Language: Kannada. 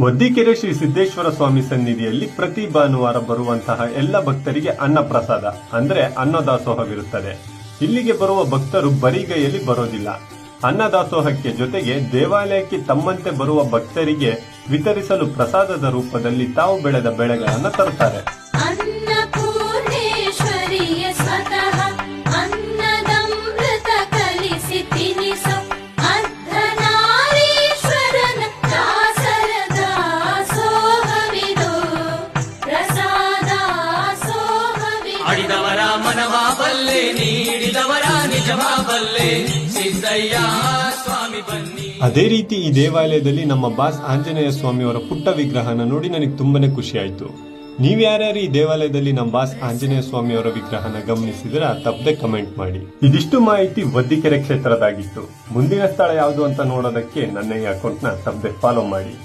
ಒದ್ದಿಕೆರೆ ಶ್ರೀ ಸಿದ್ದೇಶ್ವರ ಸ್ವಾಮಿ ಸನ್ನಿಧಿಯಲ್ಲಿ ಪ್ರತಿ ಭಾನುವಾರ ಬರುವಂತಹ ಎಲ್ಲ ಭಕ್ತರಿಗೆ ಅನ್ನ ಪ್ರಸಾದ ಅಂದ್ರೆ ಅನ್ನದಾಸೋಹವಿರುತ್ತದೆ. ಇಲ್ಲಿಗೆ ಬರುವ ಭಕ್ತರು ಬರಿಗೈಯಲ್ಲಿ ಬರೋದಿಲ್ಲ. ಅನ್ನದಾಸೋಹಕ್ಕೆ ಜೊತೆಗೆ ದೇವಾಲಯಕ್ಕೆ ತಮ್ಮಂತೆ ಬರುವ ಭಕ್ತರಿಗೆ ವಿತರಿಸಲು ಪ್ರಸಾದದ ರೂಪದಲ್ಲಿ ತಾವು ಬೆಳೆದ ಬೆಳೆಗಳನ್ನು ತರುತ್ತಾರೆ. ಆಡಿದವರ ಮನವ ಬಲ್ಲೆ, ನೀಡಿದವರ ನಿಜವ ಬಲ್ಲೆ, ಸಿದ್ದಯ್ಯ ಸ್ವಾಮಿ ಬನ್ನಿ. ಅದೇ ರೀತಿ ಈ ದೇವಾಲಯದಲ್ಲಿ ನಮ್ಮ ಬಾಸ್ ಆಂಜನೇಯ ಸ್ವಾಮಿಯವರ ಪುಟ್ಟ ವಿಗ್ರಹನ ನೋಡಿ ನನಗೆ ತುಂಬಾನೇ ಖುಷಿ ಆಯ್ತು. ನೀವ್ಯಾರ್ಯಾರು ಈ ದೇವಾಲಯದಲ್ಲಿ ನಮ್ಮ ಬಾಸ್ ಆಂಜನೇಯ ಸ್ವಾಮಿಯವರ ವಿಗ್ರಹನ ಗಮನಿಸಿದ್ರೆ ತಪ್ಪದೆ ಕಮೆಂಟ್ ಮಾಡಿ. ಇದಿಷ್ಟು ಮಾಹಿತಿ ಒದ್ದಿಕೆರೆ ಕ್ಷೇತ್ರದಾಗಿತ್ತು. ಮುಂದಿನ ಸ್ಥಳ ಯಾವುದು ಅಂತ ನೋಡೋದಕ್ಕೆ ನನ್ನ ಈ ಅಕೌಂಟ್ ನ ತಪ್ಪದೆ ಫಾಲೋ ಮಾಡಿ.